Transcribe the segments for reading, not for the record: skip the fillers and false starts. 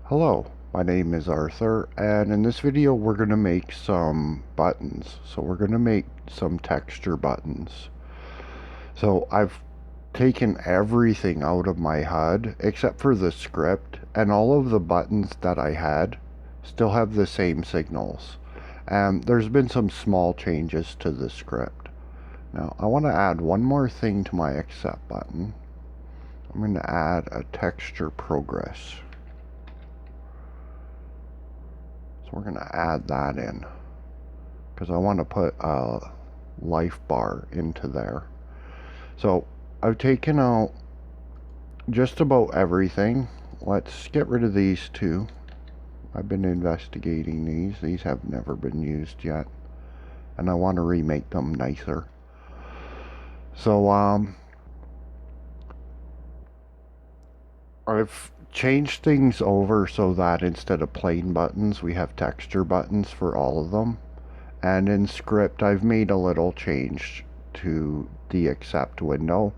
Hello, my name is Arthur, and in this video we're going to make some buttons. So we're going to make some texture buttons. So I've taken everything out of my HUD except for the script, and all of the buttons that I had still have the same signals. And there's been some small changes to the script. Now I want to add one more thing to my accept button. I'm going to add a texture progress. So we're going to add that in because I want to put a life bar into there. So I've taken out just about everything. Let's get rid of these two. I've been investigating these. These have never been used yet, and I want to remake them nicer. So I've changed things over so that instead of plain buttons we have texture buttons for all of them. And in script I've made a little change to the accept window.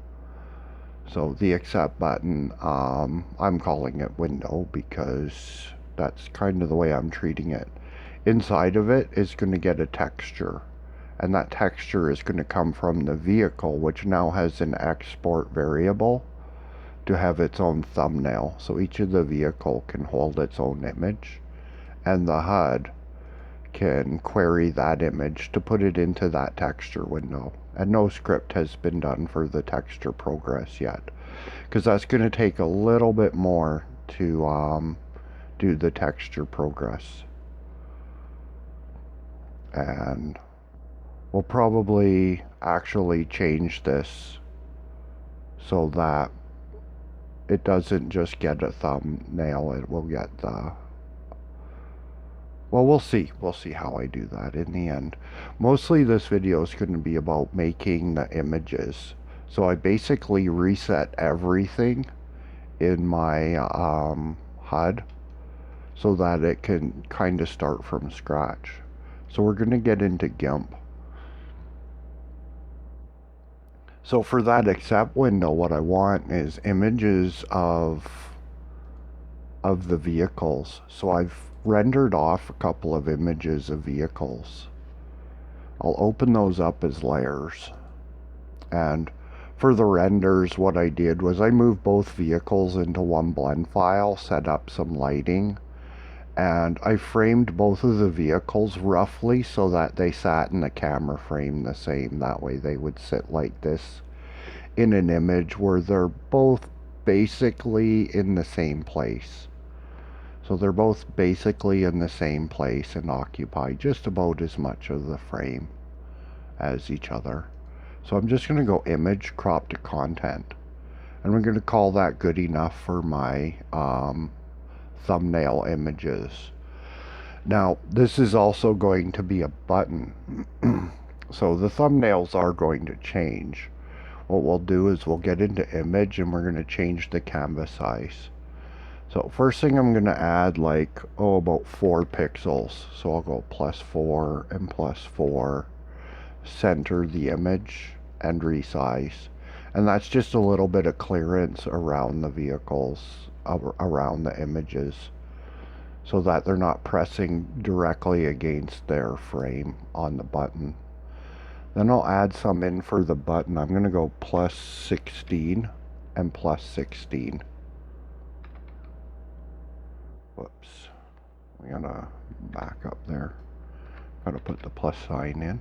So the accept button, I'm calling it window because that's kind of the way I'm treating it. Inside of it is going to get a texture, and that texture is going to come from the vehicle, which now has an export variable to have its own thumbnail. So each of the vehicle can hold its own image, and the HUD can query that image to put it into that texture window. And no script has been done for the texture progress yet, because that's going to take a little bit more to do the texture progress. And we'll probably actually change this so that it doesn't just get a thumbnail, it will get the... Well, we'll see. We'll see how I do that in the end. Mostly this video is going to be about making the images. So I basically reset everything in my HUD so that it can kind of start from scratch. So we're going to get into GIMP. So for that accept window, what I want is images of the vehicles. So I've rendered off a couple of images of vehicles. I'll open those up as layers. And for the renders, what I did was I moved both vehicles into one blend file, set up some lighting, and I framed both of the vehicles roughly so that they sat in the camera frame the same. That way they would sit like this in an image where they're both basically in the same place. So they're both basically in the same place and occupy just about as much of the frame as each other. So I'm just going to go image, crop to content. And we're going to call that good enough for my thumbnail images. Now, this is also going to be a button. So the thumbnails are going to change. What we'll do is we'll get into image and we're going to change the canvas size. So first thing I'm going to add about 4 pixels. So I'll go +4 and +4, center the image and resize. And that's just a little bit of clearance around the vehicles, around the images, so that they're not pressing directly against their frame on the button. Then I'll add some in for the button. I'm going to go +16 and +16. Whoops. We gotta back up there. Gotta put the plus sign in.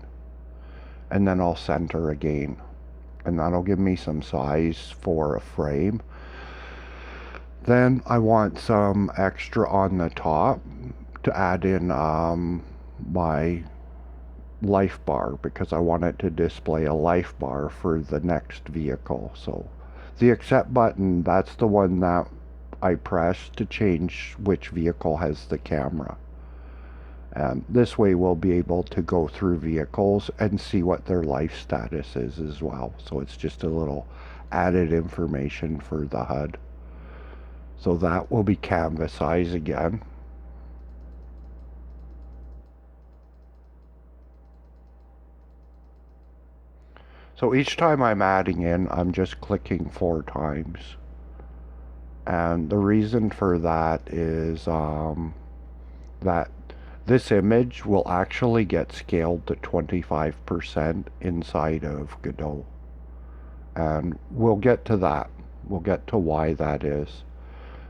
And then I'll center again. And that'll give me some size for a frame. Then I want some extra on the top to add in my life bar, because I want it to display a life bar for the next vehicle. So the accept button, that's the one that I press to change which vehicle has the camera. And this way we'll be able to go through vehicles and see what their life status is as well. So it's just a little added information for the HUD. So that will be canvas size again. So each time I'm adding in, I'm just clicking 4 times. And the reason for that is that this image will actually get scaled to 25% inside of Godot. And we'll get to that. We'll get to why that is.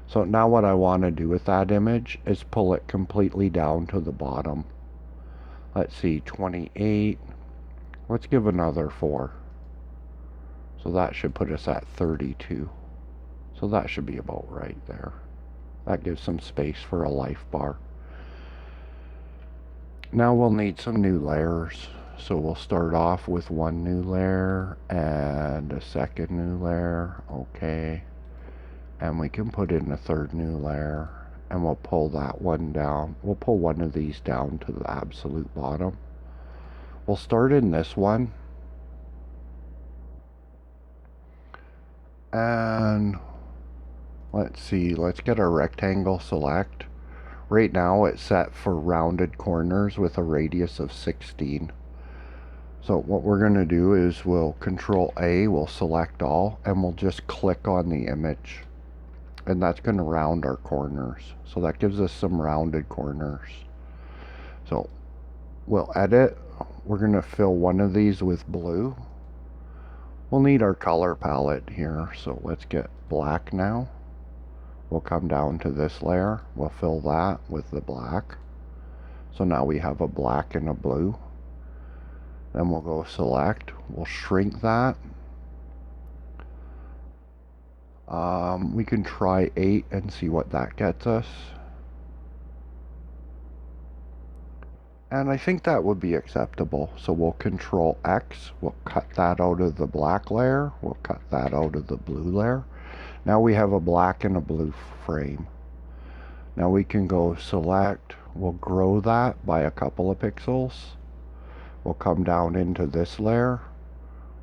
So now what I want to do with that image is pull it completely down to the bottom. Let's see, 28. Let's give another 4. So that should put us at 32. So that should be about right there. That gives some space for a life bar. Now we'll need some new layers. So we'll start off with one new layer and a second new layer. Okay. And we can put in a third new layer, and we'll pull that one down. We'll pull one of these down to the absolute bottom. We'll start in this one. And let's see, let's get our rectangle select. Right now it's set for rounded corners with a radius of 16. So what we're going to do is we'll Control A, we'll select all, and we'll just click on the image. And that's going to round our corners. So that gives us some rounded corners. So we'll edit. We're going to fill one of these with blue. We'll need our color palette here. So let's get black now. We'll come down to this layer. We'll fill that with the black. So now we have a black and a blue. Then we'll go select. We'll shrink that. We can try 8 and see what that gets us. And I think that would be acceptable. So we'll Control X. We'll cut that out of the black layer. We'll cut that out of the blue layer. Now we have a black and a blue frame. Now we can go select. We'll grow that by a couple of pixels. We'll come down into this layer.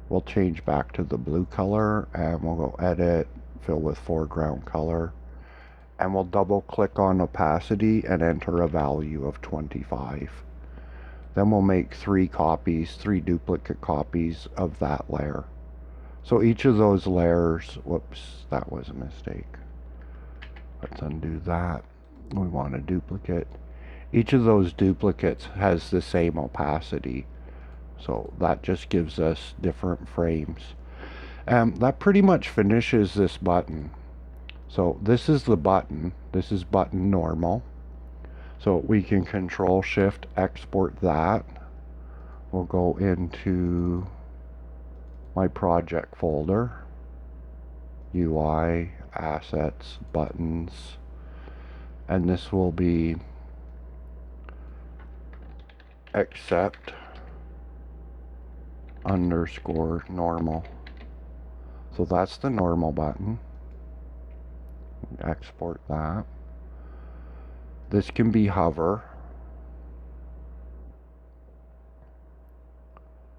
We'll change back to the blue color, and we'll go edit, fill with foreground color, and we'll double click on opacity and enter a value of 25. Then we'll make 3 duplicate copies of that layer. So each of those layers, whoops, that was a mistake. Let's undo that. We want a duplicate. Each of those duplicates has the same opacity. So that just gives us different frames. That pretty much finishes this button. So this is the button. This is button normal. So we can Control Shift export that. We'll go into my project folder, UI, assets, buttons, and this will be accept underscore normal. So that's the normal button. Export that. This can be hover.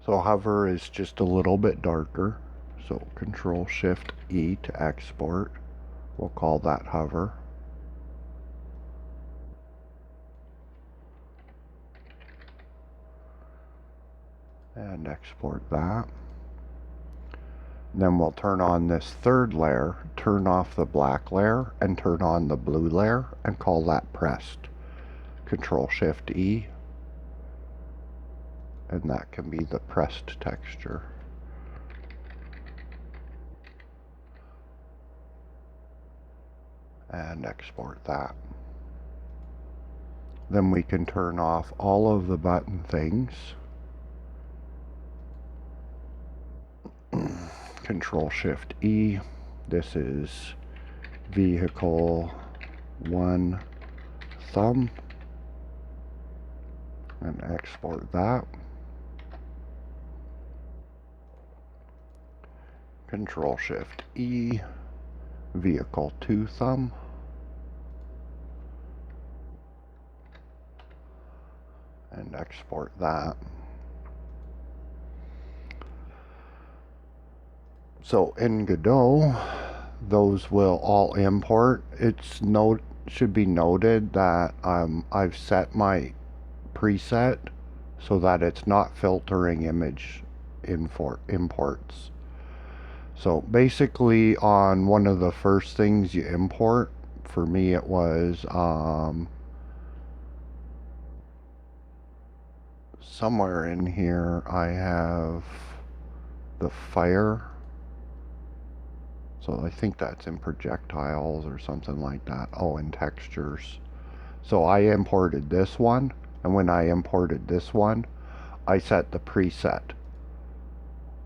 So hover is just a little bit darker. So Control Shift E to export. We'll call that hover. And export that. Then we'll turn on this third layer, turn off the black layer, and turn on the blue layer, and call that pressed. Control Shift E, and that can be the pressed texture. And export that. Then we can turn off all of the button things. Control Shift E. This is vehicle 1 thumb, and export that. Control Shift E, vehicle 2 thumb, and export that. So in Godot, those will all import. Should be noted that I've set my preset so that it's not filtering image imports. So basically on one of the first things you import, for me it was somewhere in here I have the fire. So I think that's in projectiles or something like that. Oh, in textures. So I imported this one, and when I imported this one, I set the preset.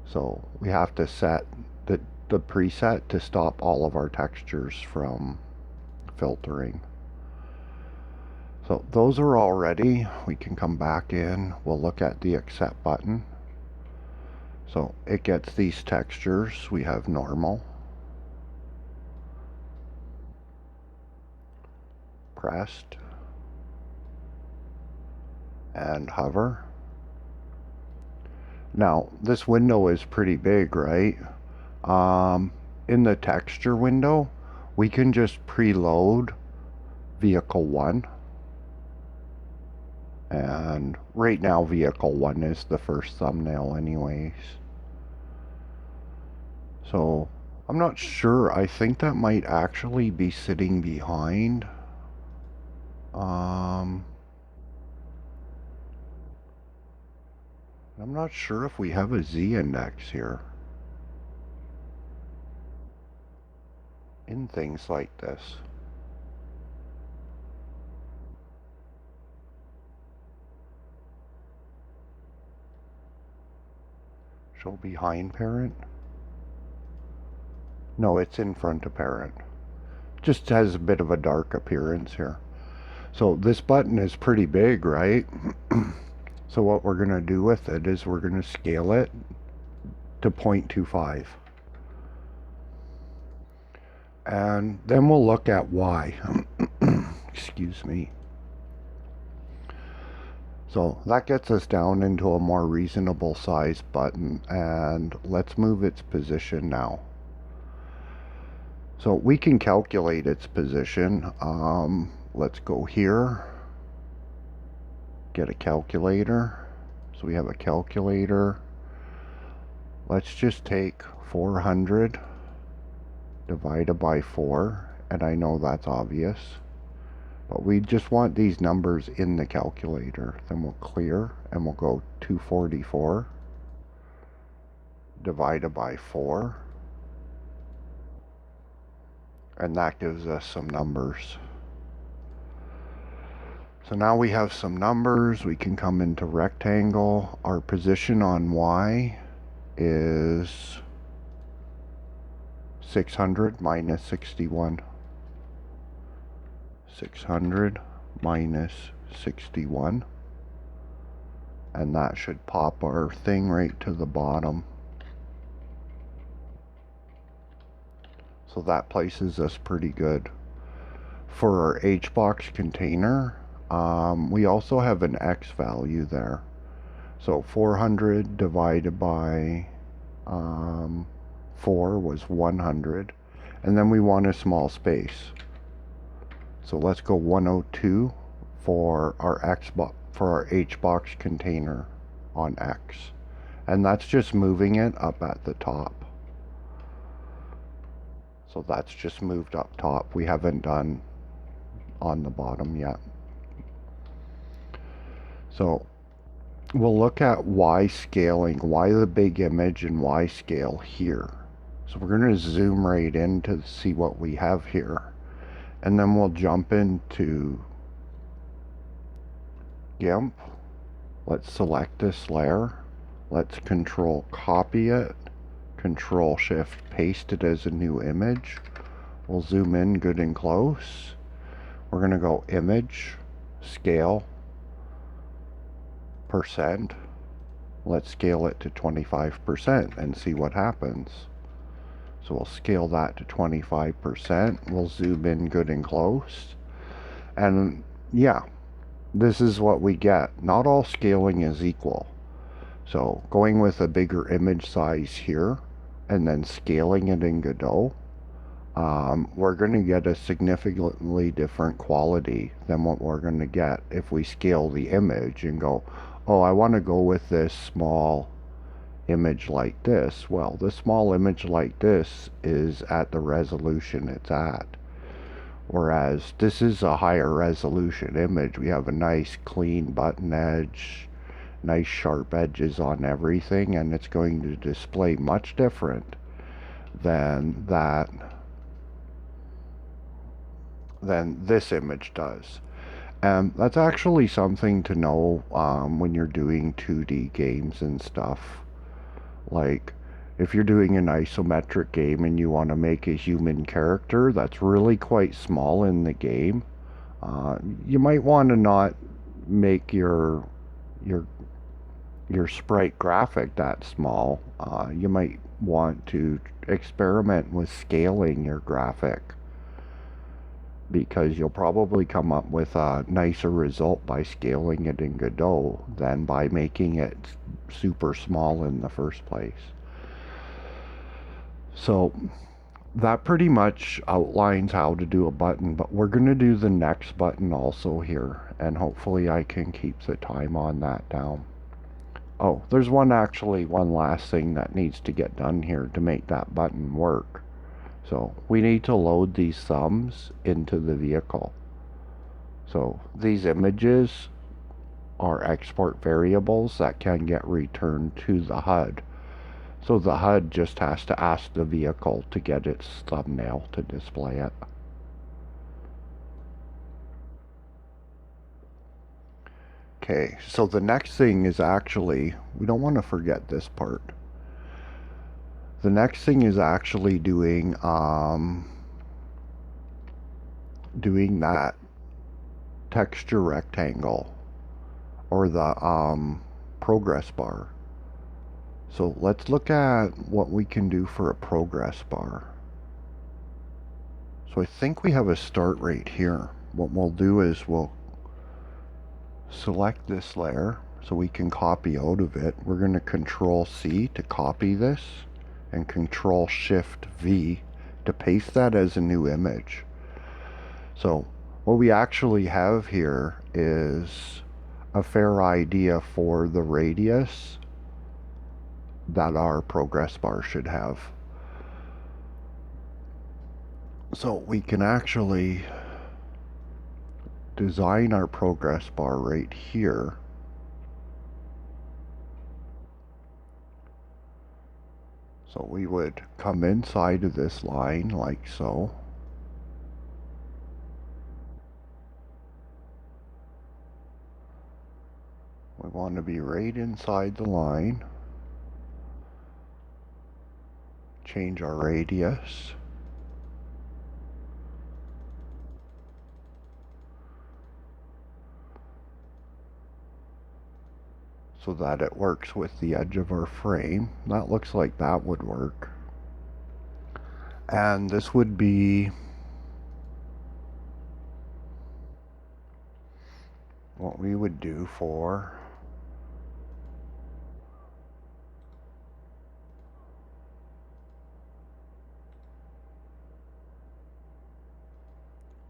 So we have to set the preset to stop all of our textures from filtering. So those are all ready. We can come back in. We'll look at the accept button. So it gets these textures. We have normal, pressed, and hover. Now this window is pretty big, right? In the texture window, we can just preload vehicle 1. And right now vehicle 1 is the first thumbnail anyways. So I'm not sure. I think that might actually be sitting behind. I'm not sure if we have a Z index here in things like this. Show behind parent. No, it's in front of parent. Just has a bit of a dark appearance here. So this button is pretty big, right? So what we're going to do with it is we're going to scale it to 0.25. And then we'll look at why. Excuse me. So that gets us down into a more reasonable size button, and let's move its position now. So we can calculate its position. Let's go here, get a calculator. So we have a calculator. Let's just take 400 divided by 4, and I know that's obvious, but we just want these numbers in the calculator. Then we'll clear and we'll go 244 divided by 4, and that gives us some numbers. So now we have some numbers. We can come into rectangle. Our position on Y is 600 minus 61. 600 minus 61. And that should pop our thing right to the bottom. So that places us pretty good. For our HBox container, we also have an X value there. So 400 divided by 4 was 100. And then we want a small space. So let's go 102 for our HBox container on X. And that's just moving it up at the top. So that's just moved up top. We haven't done on the bottom yet. So we'll look at Y scaling, Y the big image, and Y scale here. So we're going to zoom right in to see what we have here. And then we'll jump into GIMP. Let's select this layer. Let's control copy it. Control shift paste it as a new image. We'll zoom in good and close. We're going to go image, scale, percent. Let's scale it to 25% and see what happens. So we'll scale that to 25%. We'll zoom in good and close. And yeah, this is what we get. Not all scaling is equal. So going with a bigger image size here and then scaling it in Godot, we're going to get a significantly different quality than what we're going to get if we scale the image and go, oh, I want to go with this small image like this. Well, this small image like this is at the resolution it's at. Whereas this is a higher resolution image. We have a nice clean button edge, nice sharp edges on everything, and it's going to display much different than this image does. And that's actually something to know when you're doing 2D games and stuff. Like, if you're doing an isometric game and you want to make a human character that's really quite small in the game, you might want to not make your sprite graphic that small. You might want to experiment with scaling your graphic, because you'll probably come up with a nicer result by scaling it in Godot than by making it super small in the first place. So that pretty much outlines how to do a button, but we're going to do the next button also here, and hopefully I can keep the time on that down. Oh, there's one last thing that needs to get done here to make that button work. So we need to load these thumbs into the vehicle. So these images are export variables that can get returned to the HUD. So the HUD just has to ask the vehicle to get its thumbnail to display it. Okay, so the next thing is actually, we don't want to forget this part. The next thing is actually doing that texture rectangle, or the progress bar. So let's look at what we can do for a progress bar. So I think we have a start right here. What we'll do is we'll select this layer so we can copy out of it. We're going to Control C to copy this and Control Shift V to paste that as a new image. So what we actually have here is a fair idea for the radius that our progress bar should have. So we can actually design our progress bar right here. So we would come inside of this line like so. We want to be right inside the line. Change our radius. So that it works with the edge of our frame. That looks like that would work. And this would be what we would do for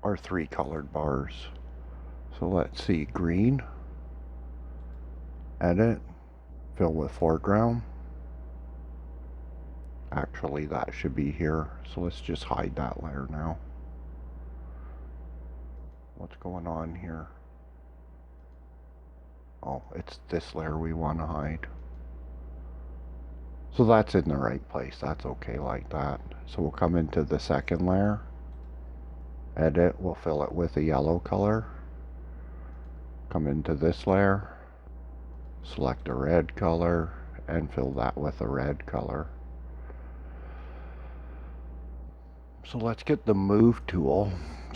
our three colored bars. So let's see, green, edit, fill with foreground. Actually, that should be here. So let's just hide that layer now. What's going on here? Oh, it's this layer we want to hide. So that's in the right place. That's okay like that. So we'll come into the second layer. Edit, we'll fill it with a yellow color. Come into this layer. Select a red color and fill that with a red color. So let's get the move tool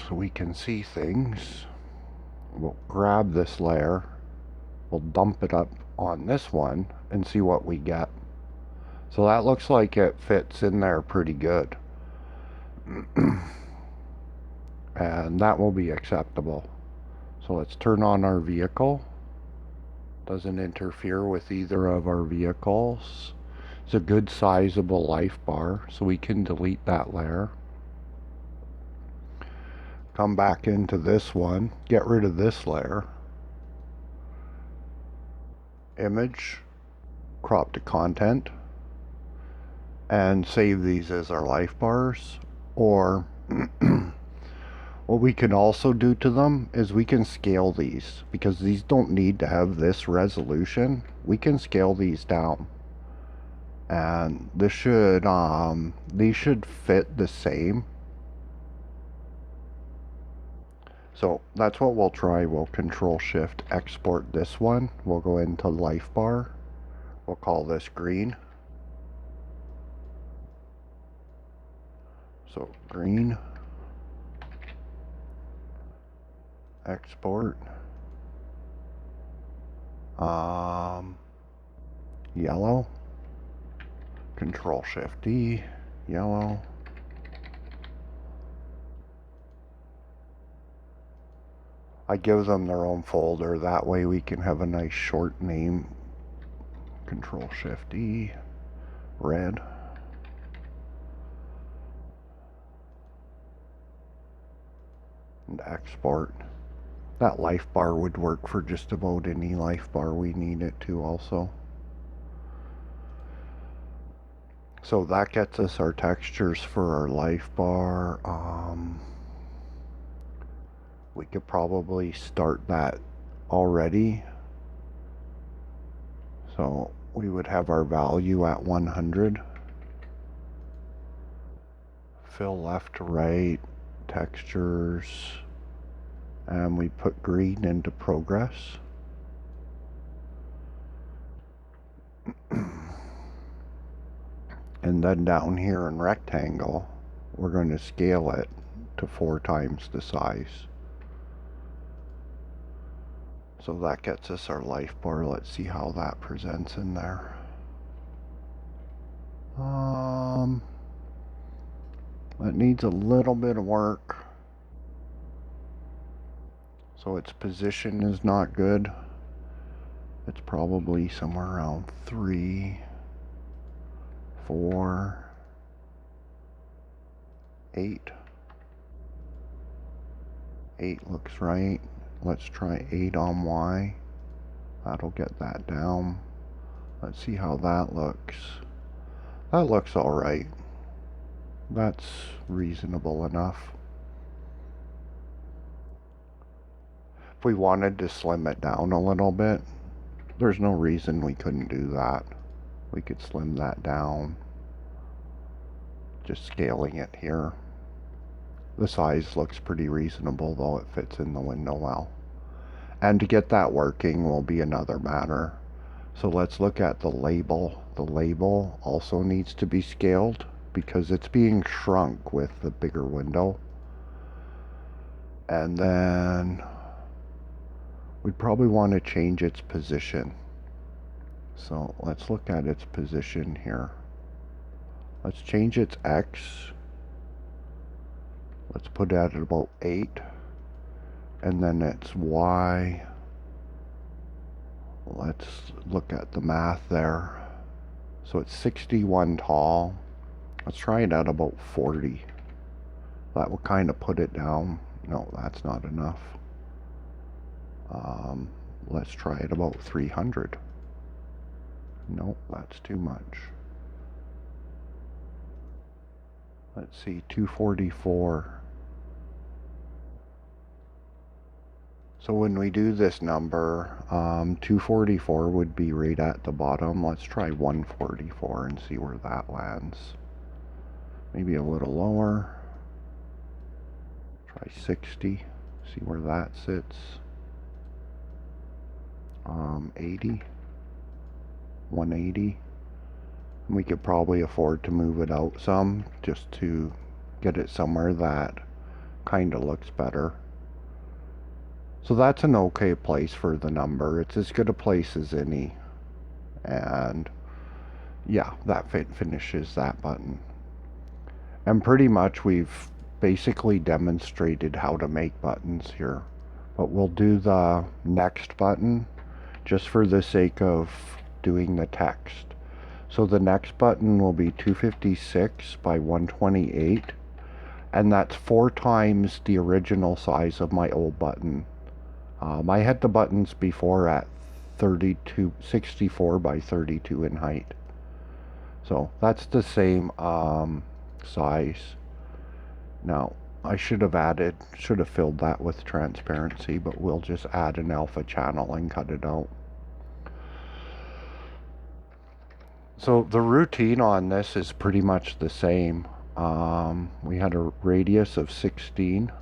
so we can see things. We'll grab this layer, we'll dump it up on this one and see what we get. So that looks like it fits in there pretty good. And that will be acceptable. So let's turn on our vehicle. Doesn't interfere with either of our vehicles. It's a good sizable life bar, so we can delete that layer. Come back into this one, get rid of this layer. Image, crop to content. and save these as our life bars. Or what we can also do to them is we can scale these, because these don't need to have this resolution. We can scale these down, and this should these should fit the same. So that's what we'll try. We'll Control Shift export this one. We'll go into life bar. We'll call this green. So green, export, yellow, Control Shift D, yellow. I give them their own folder, that way we can have a nice short name. Control Shift E, red. And export. That life bar would work for just about any life bar we need it to also. So that gets us our textures for our life bar. We could probably start that already. So we would have our value at 100. Fill left to right, textures, and we put green into progress. And then down here in rectangle, we're going to scale it to 4 times the size. So that gets us our life bar. Let's see how that presents in there. That needs a little bit of work. So its position is not good. It's probably somewhere around 3, 4, 8. 8 looks right. Let's try 8 on Y. That'll get that down. Let's see how that looks. That looks alright. That's reasonable enough. If we wanted to slim it down a little bit, there's no reason we couldn't do that. We could slim that down. Just scaling it here. The size looks pretty reasonable, though it fits in the window well. And to get that working will be another matter. So let's look at the label. The label also needs to be scaled because it's being shrunk with the bigger window. And then we'd probably want to change its position. So let's look at its position here. Let's change its X. Let's put it at about 8. And then its Y. Let's look at the math there. So it's 61 tall. Let's try it at about 40. That will kind of put it down. No, that's not enough. Let's try it about 300. No, that's too much. Let's see, 244. So when we do this number, 244 would be right at the bottom. Let's try 144 and see where that lands. Maybe a little lower. Try 60, see where that sits. 80, 180. And we could probably afford to move it out some just to get it somewhere that kind of looks better. So that's an okay place for the number. It's as good a place as any. And yeah, that finishes that button. And pretty much we've basically demonstrated how to make buttons here. But we'll do the next button just for the sake of doing the text. So the next button will be 256 by 128. And that's 4 times the original size of my old button. I had the buttons before at 64 by 32 in height. So that's the same size. Now, I should have filled that with transparency, but we'll just add an alpha channel and cut it out. So the routine on this is pretty much the same. We had a radius of 16.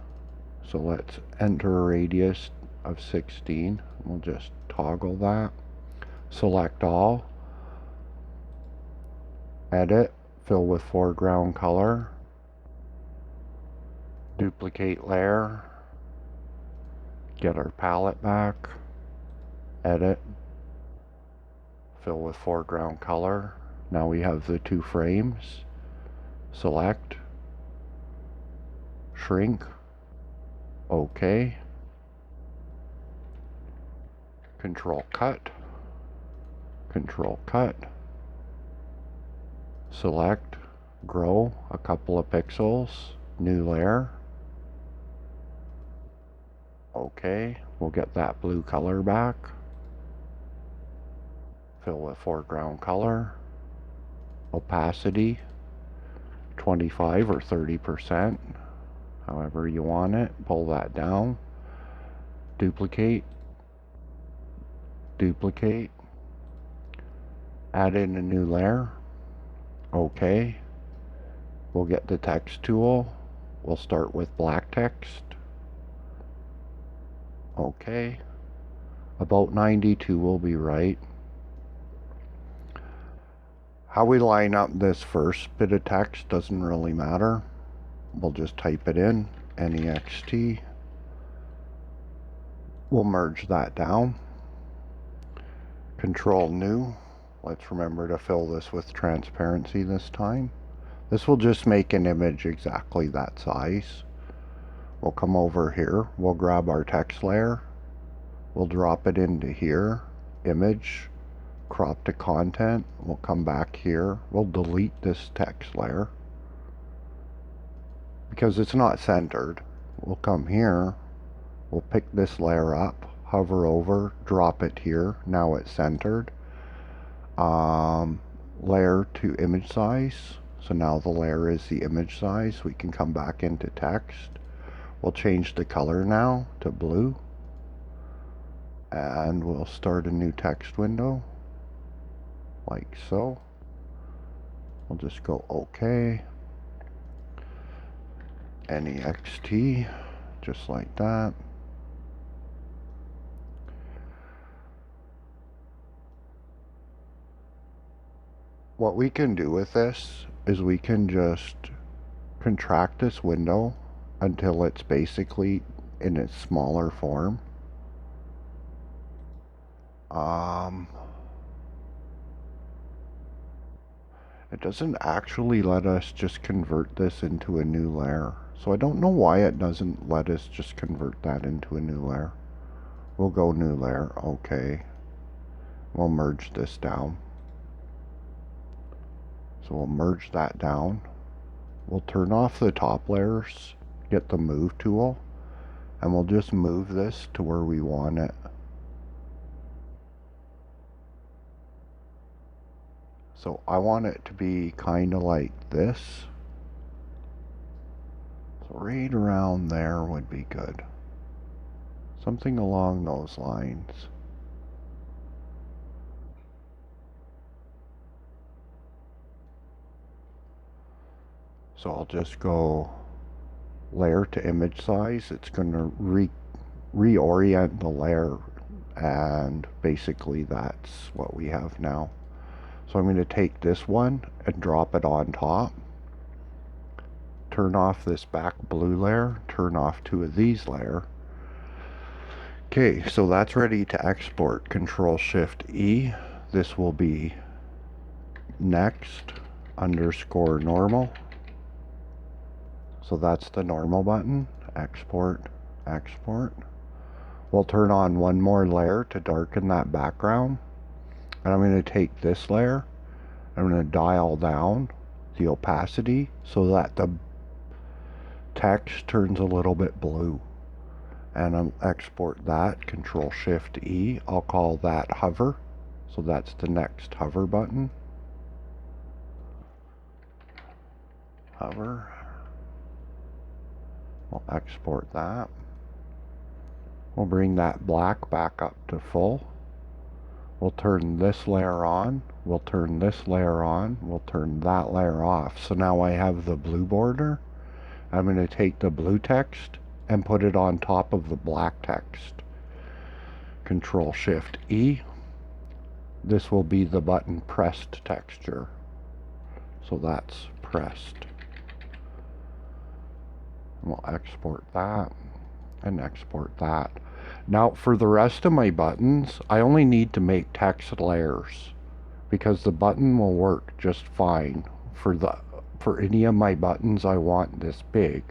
So let's enter a radius of 16. We'll just toggle that. Select all. Edit. Fill with foreground color. Duplicate layer. Get our palette back. Edit. Fill with foreground color. Now we have the two frames. Select. Shrink. OK. Control cut. Control cut. Select. Grow a couple of pixels. New layer. OK. We'll get that blue color back. Fill with foreground color. Opacity 25 or 30%, however you want it. Pull that down. Duplicate. Duplicate. Add in a new layer. OK. We'll get the text tool. We'll start with black text. OK. About 92 will be right. How we line up this first bit of text doesn't really matter. We'll just type it in, NEXT. We'll merge that down. Control new. Let's remember to fill this with transparency this time. This will just make an image exactly that size. We'll come over here. We'll grab our text layer. We'll drop it into here. Image. Crop to content. We'll come back here. We'll delete this text layer because it's not centered. We'll come here. We'll pick this layer up, hover over, drop it here. Now it's centered. Layer to image size. So now the layer is the image size. We can come back into text. We'll change the color now to blue. And we'll start a new text window. Like so. We'll just go OK. NEXT. Just like that. What we can do with this is we can just contract this window until it's basically in its smaller form. It doesn't actually let us just convert this into a new layer. So I don't know why it doesn't let us just convert that into a new layer. We'll go new layer, OK. We'll merge this down. So we'll merge that down. We'll turn off the top layers, get the move tool, and we'll just move this to where we want it. So I want it to be kind of like this. So right around there would be good. Something along those lines. So I'll just go layer to image size. It's going to reorient the layer, and basically that's what we have now. So I'm going to take this one and drop it on top. Turn off this back blue layer. Turn off two of these layers. Okay, so that's ready to export. Control Shift E. This will be next underscore normal. So that's the normal button. Export, export. We'll turn on one more layer to darken that background. And I'm going to take this layer. I'm going to dial down the opacity so that the text turns a little bit blue. And I'll export that. Control Shift E. I'll call that hover. So that's the next hover button. Hover. We'll export that. We'll bring that black back up to full. We'll turn this layer on. We'll turn this layer on. We'll turn that layer off. So now I have the blue border. I'm going to take the blue text and put it on top of the black text. Control Shift E. This will be the button pressed texture. So that's pressed. We'll export that and export that. Now for the rest of my buttons, I only need to make text layers because the button will work just fine. For any of my buttons I want this big,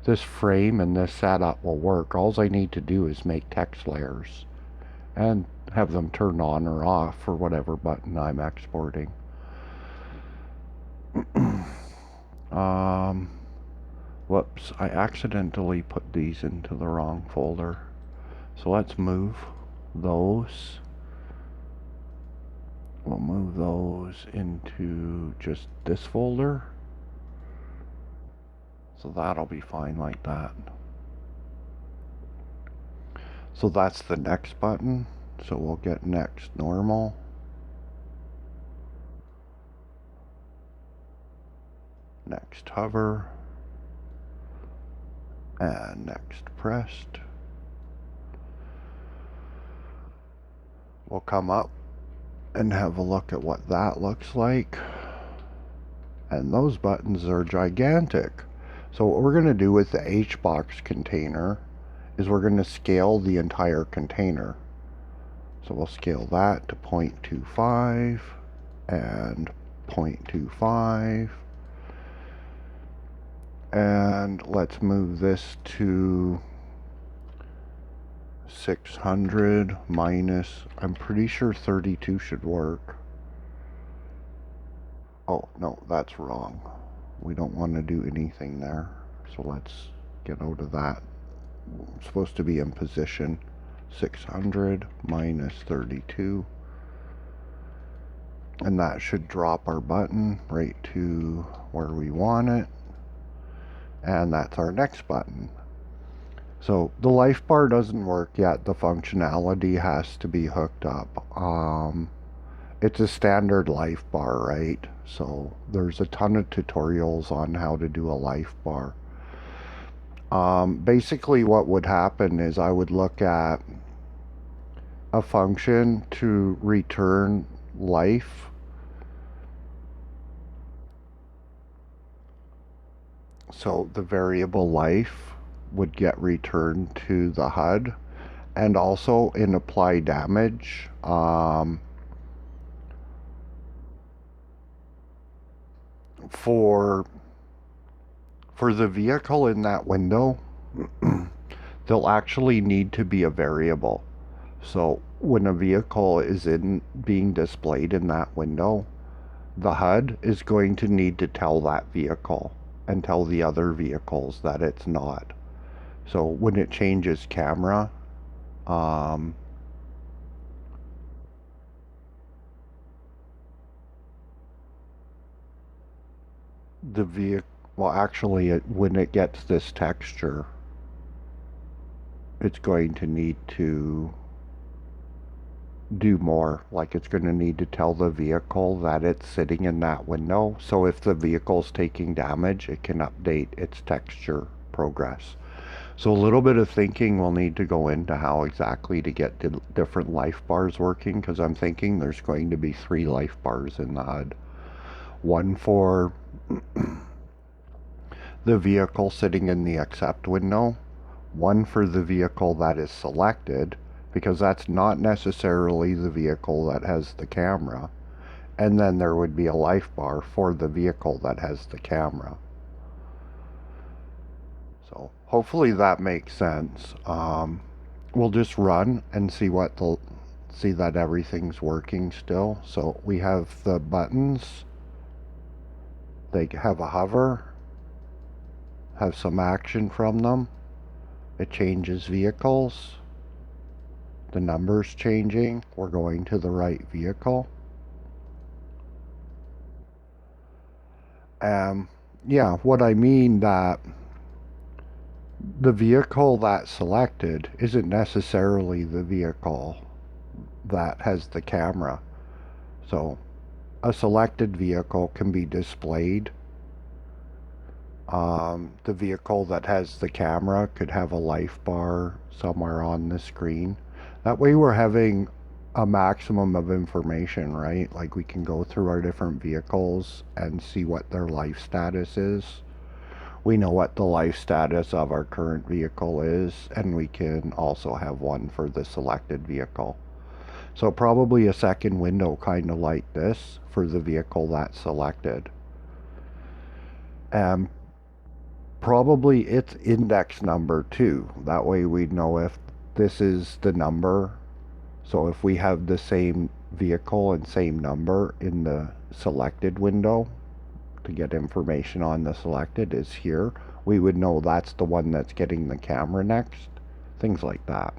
this frame and this setup will work. All I need to do is make text layers and have them turn on or off for whatever button I'm exporting. Whoops, I accidentally put these into the wrong folder. So let's move those. We'll move those into just this folder. So that'll be fine like that. So that's the next button. So we'll get next normal. Next hover. And next pressed. We'll come up and have a look at what that looks like. And those buttons are gigantic. So what we're going to do with the HBox container is we're going to scale the entire container. So we'll scale that to 0.25 and 0.25. And let's move this to 600 minus, I'm pretty sure 32 should work. Oh, no, that's wrong. We don't want to do anything there. So let's get out of that. It's supposed to be in position. 600 minus 32. And that should drop our button right to where we want it. And that's our next button. So the life bar doesn't work yet. The functionality has to be hooked up. It's a standard life bar, right? So there's a ton of tutorials on how to do a life bar. Basically what would happen is I would look at a function to return life. So the variable life would get returned to the HUD, and also in apply damage, for the vehicle in that window, there'll actually need to be a variable. So when a vehicle is being displayed in that window, the HUD is going to need to tell that vehicle and tell the other vehicles that it's not. So when it changes camera, the vehicle, well actually when it gets this texture, it's going to need to do more. Like it's going to need to tell the vehicle that it's sitting in that window. So if the vehicle's taking damage, it can update its texture progress. So a little bit of thinking will need to go into how exactly to get the different life bars working, because I'm thinking there's going to be 3 life bars in the HUD. One for the vehicle sitting in the accept window, one for the vehicle that is selected, because that's not necessarily the vehicle that has the camera, and then there would be a life bar for the vehicle that has the camera. So hopefully that makes sense. We'll just run and see see that everything's working still. So we have the buttons, they have a hover, have some action from them. It changes vehicles. The number's changing. We're going to the right vehicle. Yeah, what I mean that the vehicle that's selected isn't necessarily the vehicle that has the camera. So a selected vehicle can be displayed. The vehicle that has the camera could have a life bar somewhere on the screen. That way we're having a maximum of information, right? Like we can go through our different vehicles and see what their life status is. We know what the life status of our current vehicle is, and we can also have one for the selected vehicle. So probably a second window kind of like this for the vehicle that's selected. And probably its index number too. That way we'd know if this is the number. So if we have the same vehicle and same number in the selected window to get information on the selected is here, we would know that's the one that's getting the camera next. Things like that.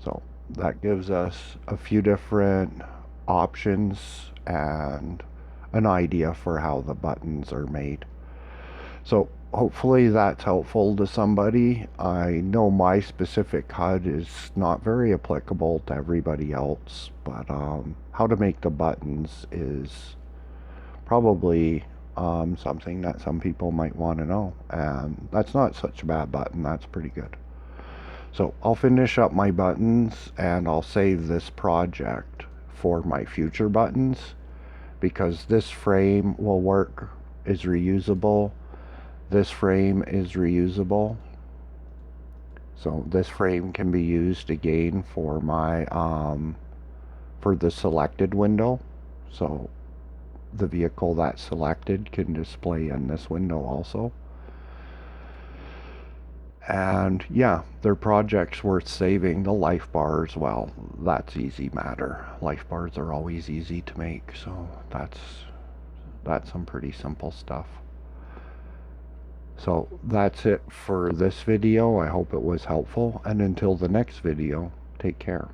So that gives us a few different options and an idea for how the buttons are made. So hopefully that's helpful to somebody. I know my specific HUD is not very applicable to everybody else, but how to make the buttons is probably something that some people might want to know. And that's not such a bad button, that's pretty good. So I'll finish up my buttons and I'll save this project for my future buttons because this frame will work, is reusable. This frame is reusable. So this frame can be used again for my for the selected window. So the vehicle that's selected can display in this window also. And yeah, they're projects worth saving. The life bars, well, that's easy matter. Life bars are always easy to make, so that's some pretty simple stuff. So that's it for this video. I hope it was helpful, and until the next video, take care.